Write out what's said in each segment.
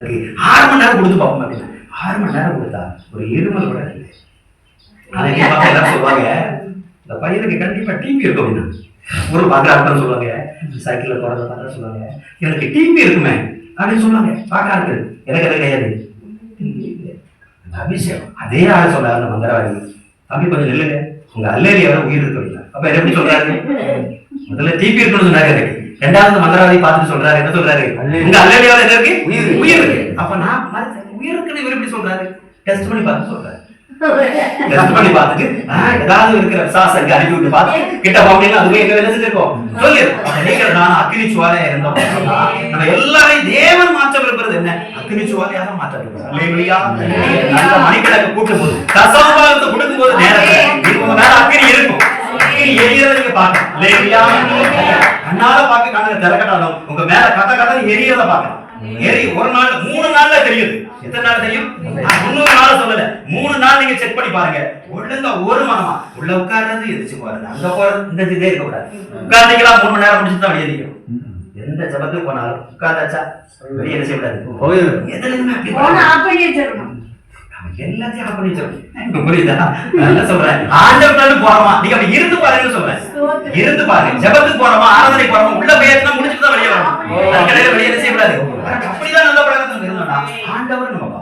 6 மணி நேரம் கொடுத்து பார்க்க மாட்டேங்க. 6 மணி நேரம் கொடுத்தா ஒரு இருமல் கூட இல்லை. அதுக்கு பார்த்தா எல்லாரும் சொல்லுவாங்க, இந்த பையனுக்கு கண்டிப்பா டிபி இருக்கும் அப்படின்னா. ஒரு பார்க்கறாருன்னு சொல்லுவாங்க, சைக்கிள்ல போறத பார்த்தா சொல்லுவாங்க, எனக்கு டிபி இருக்குமே அப்படின்னு சொல்லுவாங்க. பார்க்கறாரு, எனக்கு அது கிடையாது. அபிஷேகம் அதே ஆள் சொல்றாரு அந்த மந்திரவாதி, தம்பி கொஞ்சம் நில்லுங்க, உங்க அல்லேலியோட உயிர் இருக்கு அப்படின்னா. அப்ப எப்படி சொல்றாரு? முதல்ல டிபி இருக்குன்னு சொன்னாரு. ரெண்டாவது மந்திரவாதி பார்த்துட்டு சொல்றாரு, என்ன சொல்றாரு? உங்க அல்லேலியோட என்ன இருக்கு? உயிர் இருக்கு. அப்ப நான் உயிர் இருக்குன்னு இவர் எப்படி சொல்றாரு? டெஸ்ட் பண்ணி பார்த்து சொல்றாரு. டெஸ்ட் பண்ணி பார்த்துட்டு ஏதாவது இருக்கிற சாசங்க அனுப்பி விட்டு பார்த்து கிட்ட போனீங்கன்னா அதுவே எங்க என்ன செஞ்சிருக்கோம் சொல்லி. நீங்க நான் அக்னி சுவாலையா இருந்தோம். நம்ம எல்லாரையும் தேவன் மாற்ற விரும்புறது என்ன? அக்னி சுவாலையாக மாற்ற விரும்புறோம். நல்ல மணிக்கணக்கு கூட்டும் போது தசமபாகத்தை கொடுக்கும் போது நேரத்துல உங்க மேல அக்னி இருக்கும். எரியறத பாக்க கண்ணால பாக்க கண்ணை திறக்கட்டாலும் உங்க மேல கட்ட கட்ட எரியறத பாக்கலாம். எரி ஒரு நாள் 3 நாள்ல தெரியுது. எத்தனை நாள் தெரியும்? 300 நாள் சொல்லல, 3 நாள் நீங்க செக் பண்ணி பாருங்க. ஒழுங்கா ஒரு மனமா உள்ள உட்கார்றது எதிர்த்து போறது, அங்க போறது, இந்த இதே இருக்க கூடாது. உட்கார்ந்தீங்களா 3 மணி நேரம் முடிச்சுட்டு தான் வெளியே நிற்கும். எந்த ஜபத்துக்கு போனாலும் உட்கார்ந்தாச்சா வெளியே என்ன செய்யக்கூடாது. எதுலையுமே எல்லாத்தையும் ஆஃப் பண்ணி சொல்லணும். புரியுதா? நான் சொல்றேன், ஆண்டவர்கிட்ட போறோமா நீங்க அப்படி இருந்து பாருங்கன்னு சொல்றேன். இருந்து பாருங்க. ஜபத்துக்கு போறோமா, ஆராதனை போறோமா, உள்ள பேசினா முடிச்சுட்டு தான் வெளியே வரணும். அதுக்கடையில வெளியே என்ன செய்யக்கூடாது. அப்படிதான் நல்ல பழக்கத்துல இருந்தோம்னா ஆண்டவர் நம்ம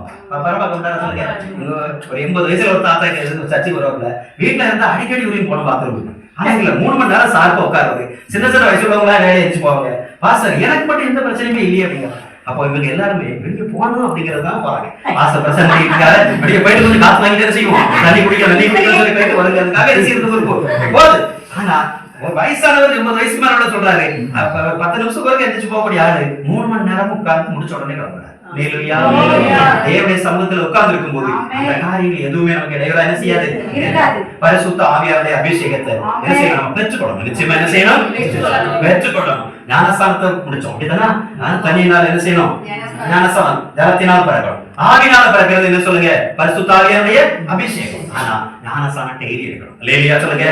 ஒரு 80 வயசுல ஒரு தாத்தா சர்ச்சை வருவாங்க. வீட்டுல இருந்தா அடிக்கடி உரியும் போன பாத்துருவோம். ஆனா இல்ல 3 மணி நேரம் சார்பா உட்காருவாங்க. சின்ன சின்ன வயசுல உள்ளவங்களா வேலையை எரிச்சு போவாங்க. பாஸ்டர் எனக்கு மட்டும் எந்த பிரச்சனையுமே இல்லையே அப்படிங்க. அப்போ இவங்க எல்லாருமே வெளியே போகணும் அப்படிங்கறதுதான் போறாங்க. பாஸ்டர் பிரச்சனை இருக்காரு, வெளியே போயிட்டு கொஞ்சம் காசு வாங்கிட்டு செய்வோம், தண்ணி குடிக்க சொல்லி போயிட்டு வருங்கிறதுக்காக எரிச்சு போகுது. ஆனா ஒரு வயசானவர் 80 வயசு மேல சொல்றாரு, 10 நிமிஷம் வரைக்கும் எந்திரிச்சு போகக்கூடிய ஆளு 3 மணி நேரம் உட்கார்ந்து முடிச்ச உடனே கிளம்புறாரு. தேவனுடைய சமூகத்துல உட்கார்ந்து இருக்கும் போது அந்த காரியங்கள் எதுவுமே நமக்கு இடையில என்ன செய்யாது. பரிசுத்த ஆவியாருடைய அபிஷேகத்தை என்ன செய்யணும்? நம்ம பெற்றுக்கொள்ளணும். நிச்சயமா என்ன செய்யணும்? பெற்றுக்கொள்ளணும். ஞானஸ்தானத்தை முடிச்சோம் அப்படிதானா? தண்ணியினால் என்ன செய்யணும்? ஞானஸ்தானம் ஜலத்தினால் பிறக்கணும். ஆவினால பிறக்கிறது என்ன சொல்லுங்க? பரிசுத்த ஆவியாருடைய அபிஷேகம். ஆனா ஞானஸ்தானம் டெய்லி இருக்கணும். லேலியா சொல்லுங்க,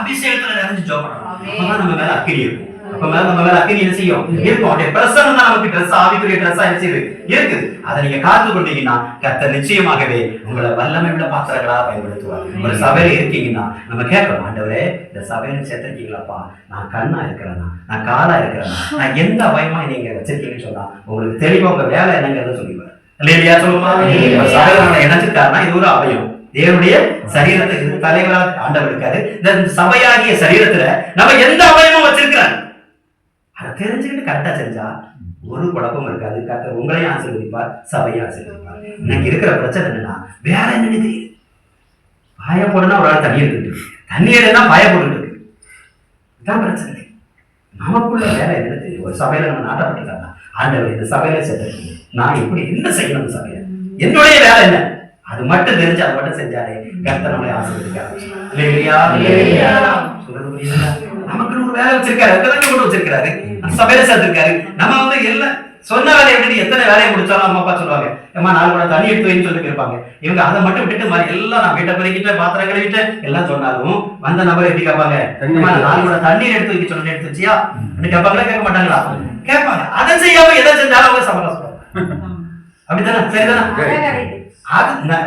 அபிஷேகத்துல நிறைஞ்சு ஜெபம் பண்ணணும். அப்பதான் நம்ம மேல அக்கினி இருக்கும். அப்ப நம்ம மேல அக்கினி என்ன செய்யும்? இருக்கும். அப்படியே பிரசன்னம் தான் நமக்கு ட்ரெஸ், ஆவிக்குரிய ட்ரெஸ்ஸா என்ன செய்யுது இருக்குது. அதை நீங்க காத்து கொண்டீங்கன்னா கர்த்தர் நிச்சயமாகவே உங்களை வல்லமை உள்ள பாத்திரங்களா பயன்படுத்துவார். ஒரு சபையில இருக்கீங்கன்னா நம்ம கேட்கணும், ஆண்டவரே இந்த சபையில சேர்த்திருக்கீங்களாப்பா, நான் கண்ணா இருக்கிறேன்னா, நான் காலா இருக்கிறேன்னா, நான் எந்த பயமா நீங்க வச்சிருக்கீங்கன்னு சொன்னா உங்களுக்கு தெளிவா உங்க வேலை என்னங்கிறத சொல்லிடுவார். இல்லையா? சொல்லுமா? சபையில இணைச்சிருக்காருன்னா இது ஒரு அவயம். தேவனுடைய சரீரத்துக்கு தலைவராக ஆண்டவர் இருக்காரு. இந்த சபையாகிய சரீரத்துல நம்ம எந்த அவயமும் வச்சிருக்கிறாரு அதை தெரிஞ்சுக்கிட்டு கரெக்டா செஞ்சா ஒரு குழப்பம் இருக்காது. கர்த்தர் உங்களையும் ஆசீர்வதிப்பார், சபையும் ஆசீர்வதிப்பார். இன்னைக்கு இருக்கிற பிரச்சனை என்னன்னா வேற என்னன்னு தெரியுது. பாய போடுனா ஒரு ஆள் தண்ணி எடுத்துட்டு, தண்ணி எடுனா பாய போட்டுட்டு இருக்கு. இதான் பிரச்சனை. நமக்குள்ள வேலை என்னன்னு தெரியும். ஒரு சபையில நம்ம நாட்டப்பட்டிருக்காங்க, ஆண்டவர் இந்த சபையில சேர்த்து நான் எப்படி என்ன செய்யணும், சபையில என்னுடைய வேலை என்ன, அது மட்டும் தெரிஞ்சு அதை மட்டும் செஞ்சாலே கர்த்தர் நம்மளை ஆசீர்வதிக்கிறார். நமக்கு ஒரு வேலை வச்சிருக்காரு, கொண்டு வச்சிருக்காரு, சபையில சேர்த்திருக்காரு. நம்ம எல்லாம் சொன்ன வேலையை விட்டு எத்தனை வேலையை முடிச்சாலும் அம்மா அப்பா சொல்லுவாங்க, ஏமா 4 கூட தண்ணி எடுத்து வைன்னு சொல்லிட்டு இருப்பாங்க. இவங்க அதை மட்டும் விட்டுட்டு மாதிரி எல்லாம் நான் வீட்டை பெருக்கிட்டேன், பாத்திரம் கழுவிட்டேன் எல்லாம் சொன்னாலும் வந்த நபர் எப்படி கேட்பாங்க? 4 கூட தண்ணீர் எடுத்து வைக்க சொன்ன எடுத்து வச்சியா அப்படி கேட்பாங்களா? கேட்க மாட்டாங்களா? கேட்பாங்க. அதை செய்யாம எதை செஞ்சாலும் அவங்க சமரசம். அப்படித்தானே? சரிதானே?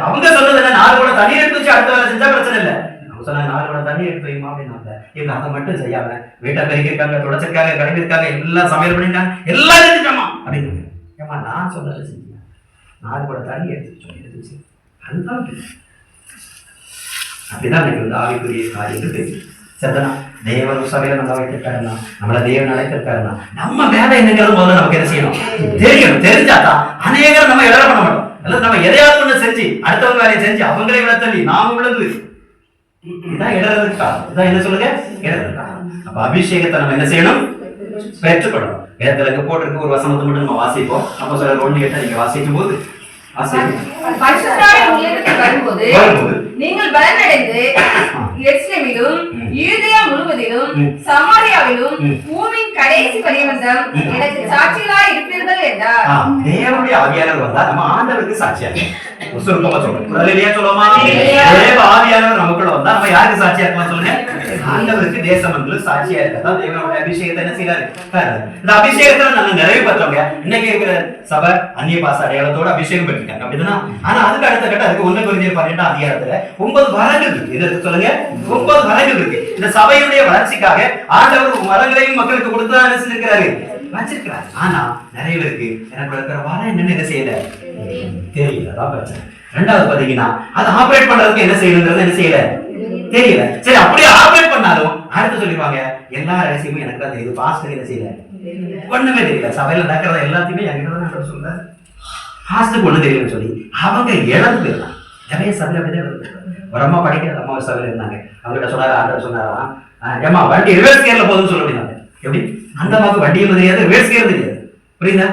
அவங்க சொன்னது என்ன? 4 கூட தண்ணீர் எடுத்து வச்சு அடுத்த வேலை செஞ்சா பிரச்சனை இல்லை. அவங்க சொன்னாங்க 4 கூட தண்ணி எடுத்து வைமா அப்படின்னாங்க. இவங்க அதை மட்டும் செய்யாம வீட்டை பெருக்கிருக்காங்க, தொடச்சிருக்காங்க, கழுவிருக்காங்க, எல்லாம் சமையல் பண்ணிருக்காங்க, எல்லாம் எடுத்துட்டோமா அப்படின்னு. ஏமா நான் சொன்னதை செஞ்சீங்க, 4 கூட தண்ணி எடுத்து வச்சு அதுதான் அப்படிதான் எனக்கு ஆவிக்குரிய காரியங்கள் பேசு. சரிதானா? தேவன் சபையில நம்ம வைத்திருக்காருன்னா, நம்மள தேவன் அழைத்திருக்காருன்னா நம்ம வேலை என்னங்கிறது முதல்ல நமக்கு என்ன செய்யணும்? தெரியணும். தெரிஞ்சாதான் அநேகர் நம்ம எதிர பண்ண மாட்டோம். அல்லது நம்ம எதையாவது ஒண்ணு செஞ்சு அடுத்தவங்க வேலையை செஞ்சு அவங்களே விட தள்ளி நாம விழுந்து இதான் இடறதுக்கா. இதான் என்ன சொல்லுங்க? இடறதுக்கா. அப்ப அபிஷேகத்தை நம்ம என்ன செய்யணும்? பெற்றுக்கொள்ளணும். வேதத்துல இங்க போட்டிருக்கு, ஒரு வசனத்தை மட்டும் நம்ம வாசிப்போம். அப்போ சிலர் 1:8 நீங்க வாசிக்கும் போது வரும்போது நீங்கள் பலனடைந்து எருசலேமிலும் யூதேயா முழுவதிலும் சமாரியாவிலும் பூமியின் கடைசி பரியந்தம் எனக்கு சாட்சிகளாய் இருப்பீர்கள் என்றார். தேவனுடைய ஆவியானவர் வந்தா நம்ம ஆண்டவருக்கு சாட்சியா சுருக்கமா சொல்லுங்க. சொல்லுமா தேவ ஆவியானவர் நமக்குள்ள வந்தா நம்ம யாருக்கு சாட்சியா இருக்கலாம் சொல்லுங்க? ஆண்டவருக்கு தேசமண்டலம் சாட்சியா இருக்கா தேவனுடைய அபிஷேகத்தை என்ன செய்யறாரு? இந்த அபிஷேகத்தை நம்ம நிறைவு பெற்றவங்க இன்னைக்கு இருக்கிற சபை அந்நிய பாச அடையாளத்தோட அபிஷேகம் பெற்றிருக்காங்க அப்படின்னா. ஆனா அதுக்கு அடுத்த கட்ட அதுக்கு 1 Corinthians 12 அதிகாரத்துல 9 வரங்கள் இருக்கு. இதற்கு சொல்லுங்க 9 வரங்கள் இருக்கு. இந்த சபையுடைய வளர்ச்சிக்காக ஆண்டவர் வரங்களையும் மக்களுக்கு கொடுத்துதான் என்ன செஞ்சிருக்கிறாரு? வச்சிருக்கிறாரு. ஆனா நிறைய பேருக்கு எனக்கு இருக்கிற வரம் என்னன்னு என்ன செய்யல தெரியல. அதான் பிரச்சனை. ரெண்டாவது பாத்தீங்கன்னா அதை ஆபரேட் பண்றதுக்கு என்ன செய்யணுங்கிறது என்ன செய்யல தெரியல. சரி அப்படியே ஆபரேட் பண்ணாலும் அடுத்து சொல்லிடுவாங்க எல்லா ரகசியமும் எனக்கு தான் தெரியுது. பாஸ்டர் என்ன செய்யல ஒண்ணுமே தெரியல. சபையில நடக்கிறத எல்லாத்தையுமே என்கிட்ட சொல்ல பாஸ்டருக்கு ஒண்ணு தெரியும்னு சொல்லி அவங்க இழந்து போயிடலாம். நிறைய சபையில அப்படிதான் இருக்கு. ஒரு அம்மா படிக்கிற அம்மா ஒரு சபையில இருந்தாங்க. அவங்ககிட்ட சொன்னாரு ஆண்டவர் சொன்னாராம், ஏமா வண்டி ரிவர்ஸ் கியர்ல போகுதுன்னு சொல்ல முடியாது. எப்படி அந்த மாதிரி வண்டியும் தெரியாது ரிவர்ஸ் கியர் தெரியாது. புரியுதா?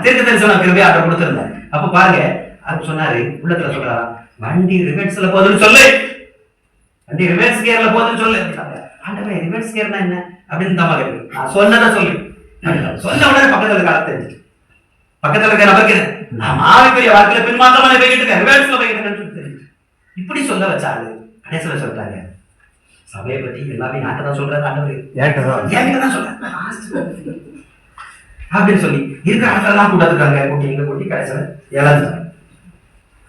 தெற்கு தரிசனம் கிருபை ஆர்டர் கொடுத்திருந்தாங்க. அப்ப பாருங்க அது சொன்னாரு உள்ளத்துல சொல்றாரா வண்டி ரிவர்ஸ்ல போகுதுன்னு சொல்லு, வண்டி ரிவர்ஸ் கியர்ல போகுதுன்னு சொல்லு. ஆண்டவரே ரிவர்ஸ் கியர்னா என்ன அப்படின்னு தான் கேட்கு. நான் சொன்னதை சொல்லு. சொன்ன உடனே பக்கத்துல இருக்க ஆளு தெரிஞ்சு பக்கத்துல இருக்க நபருக்கு நான் ஆவிக்குரிய வாழ்க்கையில பின்மாற்றமான போய்கிட்டு இருக்கேன் ரிவர்ஸ்ல போய்கிட்டு தெரிஞ்சு இப்படி சொல்ல வச்சாரு. கடைசியில சொல்றாங்க சபையை பத்தி எல்லாமே யார்கிட்டதான் சொல்றாரு? ஆண்டவர் என்கிட்டதான் சொல்றாரு அப்படின்னு சொல்லி இருக்கிற ஆட்கள் கூட்டத்துக்காங்க கூட்டி எங்க கூட்டி கடைசியில இழந்தாங்க.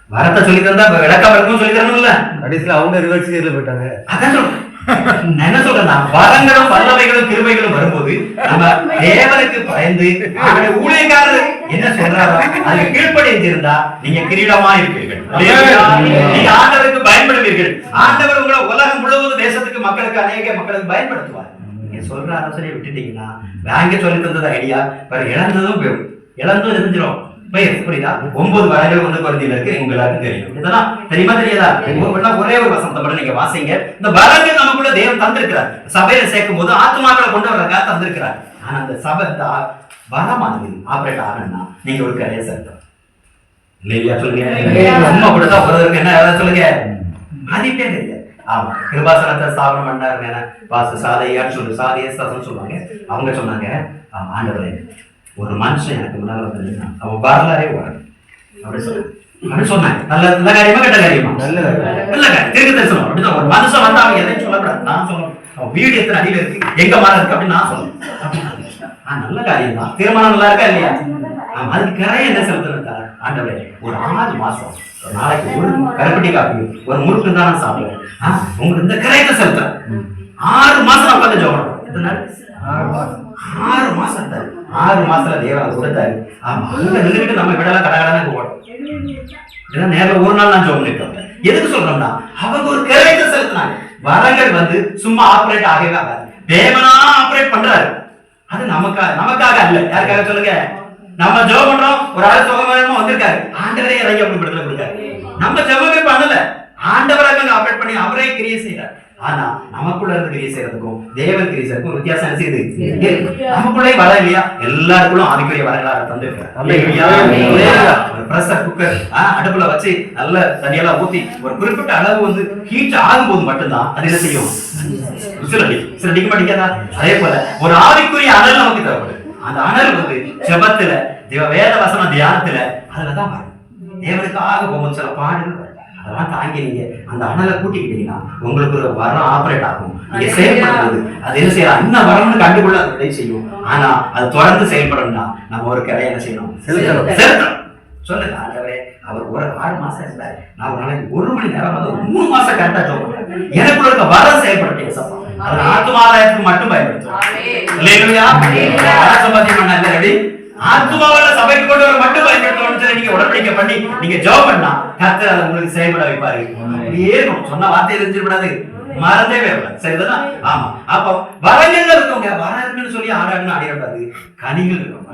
வரத்தை சொல்லி தந்தா விளக்க வழக்கம் சொல்லி தரணும்ல. கடைசியில அவங்க ரிவர்ஸ் கியர்ல போயிட்டாங்க. அதான் சொல்றேன். என்ன சொல்றேன், வரங்களும் வல்லமைகளும் கிருபைகளும் வரும்போது நம்ம தேவனுக்கு பயந்து ஊழியக்காரர் என்ன சொல்றாரோ அதுக்கு கீழ்ப்படியிருந்தா நீங்க கிரீடமா இருப்பீர்கள். நீங்க ஆண்டவருக்கு பயன்படுவீர்கள். ஆண்டவர் உங்களை உலகம் முழுவதும் தேசத்துக்கு மக்களுக்கு அநேக மக்களுக்கு பயன்படுத்துவார். நீங்க சொல்ற ஆலோசனையை விட்டுட்டீங்கன்னா பேங்க சொல்லி தந்தது ஐடியா இழந்ததும் போயிடும். இழந்தும் தெரிஞ்சிடும் புரியுதா? 9 வரங்கள் 1 Corinthians இருக்கு. உங்களுக்கு தெரியும். இதெல்லாம் தெரியுமா தெரியாதா? ஒரே ஒரு வசனத்தை மட்டும் நீங்க வாசிங்க. இந்த வரங்கள் நமக்குள்ள தேவன் தந்திருக்கிறார். சபையில சேர்க்கும் போது ஆத்மாக்களை கொண்டு வரக்காக தந்திருக்கிறார். ஆனா அந்த சபை வரமானது ஆபரேட் ஆகணும்னா நீங்க ஒரு கரையை சேர்த்தோம் இல்லையா? சொல்லுங்க சும்மா கொடுத்தா ஒருவருக்கு என்ன சொல்லுங்க மதிப்பே தெரியாது. ஆமா கிருபாசனத்தை ஸ்தாபனம் பண்ணாரு பாச சாதையான்னு சொல்லு சாதியஸ்தாசன் சொல்லுவாங்க. அவங்க சொன்னாங்க ஆண்டவரே ஒரு மனுஷன் எனக்கு முன்னால வந்து அவன் வரலாறே வரும் அப்படி சொன்னாங்க. நல்ல காரியமா கெட்ட காரியமா? நல்ல காரியம். தெற்கு தரிசனம் அப்படிதான். ஒரு மனுஷன் வந்து அவன் எதையும் சொல்லக்கூடாது. நான் சொல்லணும் அவன் வீடு எத்தனை அடியில இருக்கு எங்க மரம் இருக்கு அப்படின்னு நான் சொல்லணும். நல்ல காரியம் தான். திருமணம் நல்லா இருக்கா இல்லையா? அதுக்கு கரையை என்ன செலுத்தினா ஆண்டவரே ஒரு 6 மாசம் ஒரு நாளைக்கு ஒரு கருப்பட்டி காப்பி ஒரு முறுக்கு தான் நான் சாப்பிடுவேன். உங்களுக்கு இந்த கரையத்தை செலுத்துறேன். 6 மாசம் நான் உட்காந்து ஜோம் 6 மாசம் இருந்தாரு. 6 மாசத்துல தேவனை கொடுத்தாரு. ஆமா அங்க நின்றுட்டு நம்ம விடலாம் கடகடன்னு ஓடும். இதெல்லாம் நேரில் ஒரு நாள் நான் ஜோம் பண்ணிட்டோம். எதுக்கு சொல்றோம்னா அவங்க ஒரு கரையத்தை செலுத்தினாங்க. வரங்கள் வந்து சும்மா ஆபரேட் ஆகவே ஆகாது. தேவனா ஆபரேட் பண்றாரு. அது நமக்காக அல்ல. யாருக்காக சொல்லுங்க? நம்ம ஜெபம் பண்றோம் ஒரு ஆள் சுகமா வந்திருக்காரு. ஆண்டவரே இறங்கி அப்படி படுத்துல கொடுத்தாரு. நம்ம ஜெபமே பண்ணல. ஆண்டவராக ஆபரேட் பண்ணி அவரே கிரியை செய்யறாரு. ஆனா நமக்குள்ள இருந்து கிரியை செய்யறதுக்கும் தேவன் கிரியை செய்யறதுக்கும் வித்தியாசம் என்ன செய்யுது? நமக்குள்ளே வர இல்லையா? எல்லாருக்குள்ளும் ஆவிக்குரிய வரங்களா தந்திருக்கிறார். பிரஷர் குக்கர் அடுப்புல வச்சு நல்ல தண்ணியெல்லாம் ஊத்தி ஒரு குறிப்பிட்ட அளவு வந்து ஹீட் ஆகும் போது மட்டும்தான் அது என்ன செய்யும்? அடிக்க மாட்டேங்காதா? அதே போல ஒரு ஆவிக்குரிய அனல் நமக்கு தேவைப்படுது. அந்த அனல் வந்து ஜெபத்துல வேத வசன தியானத்துல அதுலதான் வரும். தேவனுக்காக போகும் சில பாடுகள் அதெல்லாம் தாங்கி நீங்க அந்த அனலை கூட்டிக்கிட்டீங்கன்னா உங்களுக்கு ஒரு வரம் ஆபரேட் ஆகும். நீங்க செயல்படுறது அது என்ன செய்யலாம்? இன்னும் வரணும்னு கண்டுகொள்ள அது விடை செய்யும். ஆனா அது தொடர்ந்து செயல்படணும்னா நம்ம ஒரு கரையை என்ன செய்யணும்? செலுத்தணும். சொல்லுங்க ஆண்டவரே அவர் ஒரு 6 மாசம் இருந்தாரு. நான் ஒரு நாளைக்கு 1 மணி நேரம் 3 மாசம் கரெக்டா ஜெபம் எனக்குள்ள இருக்க வரம் செயல்படுத்தேன். அது ஆத்மாதாயத்துக்கு மட்டும் பயன்படுத்தும். ஆத்மாவால சபைக்கு கொண்டு வர மட்டும் பயன்படுத்தணும். நீங்க உடன்படிக்கை பண்ணி நீங்க ஜெபம் பண்ணா கர்த்தர் அதை உங்களுக்கு செயல்பட வைப்பாரு. சொன்ன வார்த்தை தெரிஞ்சிடக்கூடாது, மறந்தே வேண்டாம். சரிதானா? ஆமா. அப்ப வரங்கள் இருக்கவங்க வர இருக்குன்னு சொல்லி ஆடாடுன்னு ஆடிடக்கூடாது. கனிகள் இருக்கும்.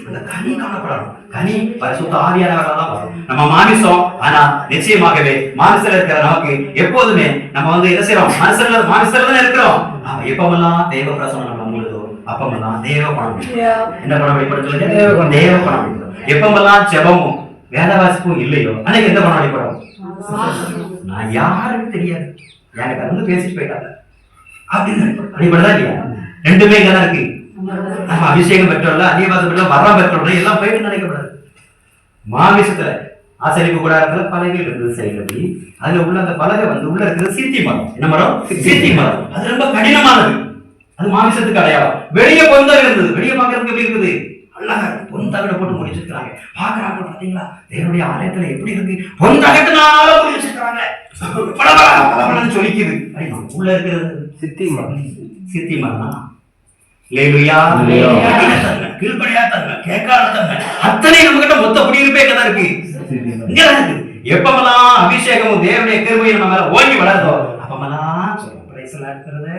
அந்த கனி காணப்படணும். கனி பரிசுத்த ஆவியானவர்களால் வரும். நம்ம மாமிசம் ஆனா நிச்சயமாகவே மாமிசத்துல இருக்கிற நமக்கு எப்போதுமே நம்ம வந்து என்ன செய்யறோம்? மாமிசத்துல தான் இருக்கிறோம். எப்பமெல்லாம் தேவ பிரசனம் நம்ம முழுதோ அப்பமெல்லாம் தேவ பணம் என்ன பணம் வெளிப்படுத்த தேவ பணம் எப்பமெல்லாம் ஜெபமும் வேத வாசிப்பும் இல்லையோ அன்னைக்கு எந்த பணம் வெளிப்படும்? நான் யாருன்னு தெரியாது, எனக்கு அது வந்து பேசிட்டு போயிட்டாங்க அப்படின்னு அடிப்படைதான் இல்லையா? ரெண்டுமே இங்கதான் இருக்கு. நம்ம அபிஷேகம் பெற்றோம்ல, அந்நியவாசம் பெற்றோம், வரம் பெற்றோம் எல்லாம் போயிட்டு நினைக்கக்கூடாது. மாமிசத்துல ஆசரிப்பு கூடாரத்துல பலகைகள் இருந்தது செய்கிறது. அதுல உள்ள அந்த பலகை வந்து உள்ள இருக்கிறது சீத்தி மரம். என்ன மரம்? சீத்தி மரம். அது ரொம்ப கடினமானது. அது மாமிசத்துக்கு அடையாளம். வெளியே பொந்தகம் இருந்தது. வெளியே பார்க்கறதுக்கு எப்படி இருக்குது? அழகா பொந்தகட போட்டு முடிச்சிருக்காங்க. பாக்குறாங்க பாத்தீங்களா, தேவனுடைய ஆலயத்துல எப்படி இருக்கு? பொந்தகத்தினால முடிச்சிருக்காங்க. பலபலன்னு சொல்லிக்குது. உள்ள இருக்கிறது சித்தி மரம். சித்தி மரம். லேலுயா, கீழ்படியா தங்க, கேட்காத தங்க, அத்தனை நம்ம கிட்ட மொத்த குடியிருப்பே இங்கதான் இருக்கு. இங்கதான் இருக்கு. எப்பமெல்லாம் அபிஷேகமும் தேவனுடைய கிருபையும் நம்ம மேல ஓங்கி வளருதோ அப்பமெல்லாம் சொல்றோம் பிரைஸ்ல இருக்கிறது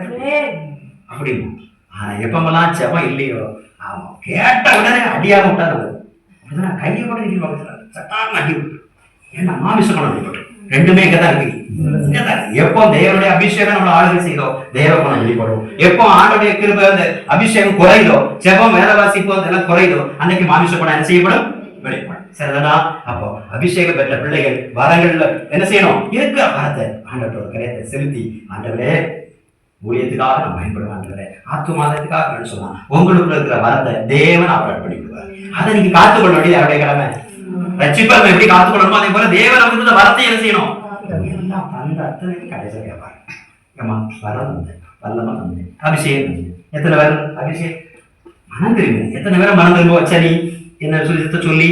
அப்படின்னு. ஆனா எப்பமெல்லாம் செபம் இல்லையோ ஆமா கேட்ட உடனே அடியாம விட்டாரு. அப்படிதான் கையை கூட நீங்க பார்க்கிறாரு, சட்டான அடி விட்டு. ஏன்னா மாமிச குணம் வெளிப்பட்டு ரெண்டுமே இங்கதான் இருக்கு. எப்போ தேவனுடைய அபிஷேகம் நம்மள ஆளுகை செய்தோ தேவ குணம் வெளிப்படும். எப்போ ஆண்டுடைய கிருபை அந்த அபிஷேகம் குறையுதோ, செபம் வேத வாசிப்போ அதெல்லாம் குறையுதோ, அன்னைக்கு மாமிச குணம் என்ன செய்யப்படும்? வெளிப்படும். சரிதானா? அப்போ அபிஷேகம் பெற்ற பிள்ளைகள் வரங்கள்ல என்ன செய்யணும்? இருக்கிற வரத்தை ஆண்டவரோட கரையத்தை செலுத்தி, ஆண்டவரே ஊழியத்துக்காக நான் பயன்படுவேன், ஆண்டவரே ஆத்துமாதத்துக்காக நான் சொன்னா உங்களுக்குள்ள இருக்கிற வரத்தை தேவன் ஆப்ரேட் பண்ணி விடுவார். அதை நீங்க காத்துக்கொள்ள வேண்டியது அவருடைய கடமை. ரட்சிப்பை எப்படி காத்துக்கொள்ளணுமோ அதே போல தேவன் நமக்கு இந்த வரத்தை என்ன செய்யணும்? எல்லாம் தந்த அத்தனைக்கு கடைசியாக கேட்பாரு. ஏமா வரம் தந்து வல்லமா தந்து அபிஷேகம் தந்து எத்தனை பேர் அபிஷேகம் மனம் தெரியுங்க? எத்தனை பேரை மனம் திரும்ப வச்சா நீ என்ன சொல்லி சொல்லி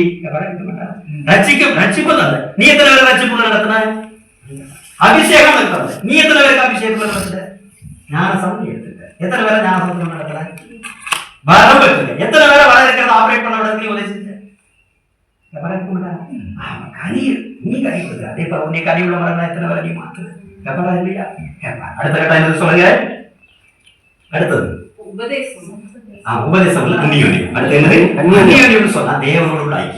ரட்சிப்பு தந்த நீ எத்தனை பேர் ரட்சிப்பு நடத்தின? அபிஷேகம் தந்த நீ எத்தனை பேருக்கு அபிஷேகம் நடத்த? ஞானசம் எடுத்துக்க எத்தனை பேரை ஞானசம் நடத்துற? வரம் பெற்றுக்க எத்தனை பேரை வர இருக்கிறத ஆபரேட் பண்ண விட உதவி செஞ்ச? கனி நீ கனி கொடுக்குற அதே போல நீ கனி உள்ள மரம் எத்தனை பேரை நீ மாத்துற? இல்லையா? அடுத்த கட்டம் சொல்லுங்க. அடுத்தது உபதேசம். உபதேசம் இல்ல அந்நியோன்யம். அடுத்து என்னது? அந்நியோன்யம் சொன்னா தேவனோட ஐக்கியம்.